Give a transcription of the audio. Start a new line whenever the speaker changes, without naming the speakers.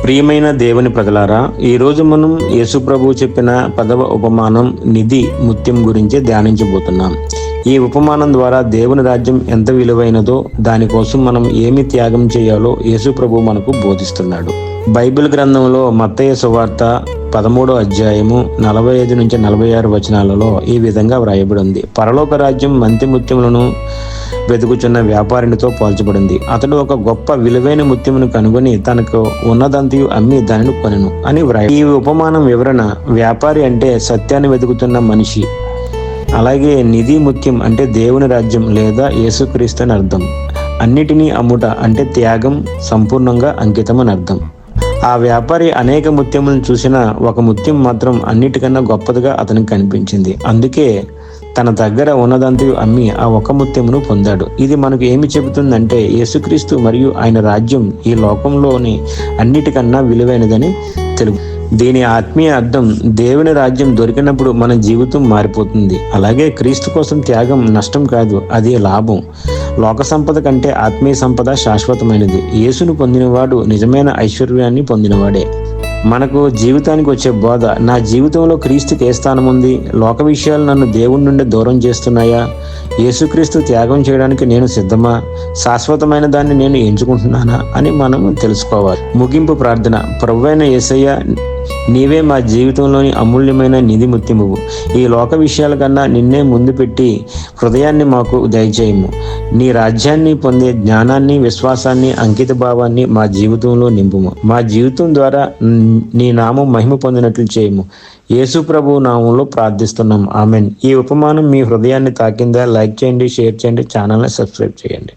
ప్రియమైన దేవుని ప్రజలారా, ఈరోజు మనం యేసు ప్రభువు చెప్పిన 10వ ఉపమానం నిధి ముత్యం గురించి ధ్యానించబోతున్నాం. ఈ ఉపమానం ద్వారా దేవుని రాజ్యం ఎంత విలువైనదో, దానికోసం మనం ఏమి త్యాగం చేయాలో యేసు ప్రభువు మనకు బోధిస్తున్నాడు. బైబిల్ గ్రంథంలో మత్తయి సువార్త 13వ అధ్యాయము 45 నుంచి 46 వచనాలలో ఈ విధంగా వ్రాయబడి ఉంది. పరలోక రాజ్యం మంతి ముత్యములను వెతుకుచున్న వ్యాపారినితో పోల్చబడింది. అతడు ఒక గొప్ప విలువైన ముత్యమును కనుగొని తనకు ఉన్నదంతయు అమ్మి దానిని కొనెను అని వ్రాయ. ఈ ఉపమానం వివరణ: వ్యాపారి అంటే సత్యాన్ని వెతుకుతున్న మనిషి. అలాగే నిధి ముత్యం అంటే దేవుని రాజ్యం లేదా యేసుక్రీస్తు అని అర్థం. అన్నిటినీ అమ్ముట అంటే త్యాగం, సంపూర్ణంగా అంకితం అని అర్థం. ఆ వ్యాపారి అనేక ముత్యములను చూసినా ఒక ముత్యం మాత్రం అన్నిటికన్నా గొప్పదిగా అతనికి కనిపించింది. అందుకే తన దగ్గర ఉన్నదంతయు అమ్మి ఆ ఒక్క ముత్యమును పొందాడు. ఇది మనకు ఏమి చెబుతుందంటే, యేసుక్రీస్తు మరియు ఆయన రాజ్యం ఈ లోకంలోని అన్నిటికన్నా విలువైనదని తెలుగు. దీని ఆత్మీయ అర్థం: దేవుని రాజ్యం దొరికినప్పుడు మన జీవితం మారిపోతుంది. అలాగే క్రీస్తు కోసం త్యాగం నష్టం కాదు, అది లాభం. లోక సంపద కంటే ఆత్మీయ సంపద శాశ్వతమైనది. యేసును పొందినవాడు నిజమైన ఐశ్వర్యాన్ని పొందినవాడే. మనకు జీవితానికి వచ్చే బోధ: నా జీవితంలో క్రీస్తుకి ఏ స్థానం ఉంది? లోక విషయాలు నన్ను దేవుని నుండి దూరం చేస్తున్నాయా? యేసుక్రీస్తు త్యాగం చేయడానికి నేను సిద్ధమా? శాశ్వతమైన దాన్ని నేను ఎంచుకుంటున్నానా అని మనం తెలుసుకోవాలి. ముగింపు ప్రార్థన: ప్రభువైన యేసయ్య, నీవే మా జీవితంలోని అమూల్యమైన నిధి ముత్యమువు. ఈ లోక విషయాల కన్నా నిన్నే ముందు పెట్టి హృదయాన్ని మాకు దయచేయము. నీ రాజ్యాన్ని పొందే జ్ఞానాన్ని, విశ్వాసాన్ని, అంకిత భావాన్ని మా జీవితంలో నింపుము. మా జీవితం ద్వారా నీ నామం మహిమ పొందినట్లు చేయము. యేసు ప్రభు నామంలో ప్రార్థిస్తున్నాం. ఆమెన్. ఈ ఉపమానం మీ హృదయాన్ని తాకిందా? లైక్ చేయండి, షేర్ చేయండి, ఛానల్ని సబ్స్క్రైబ్ చేయండి.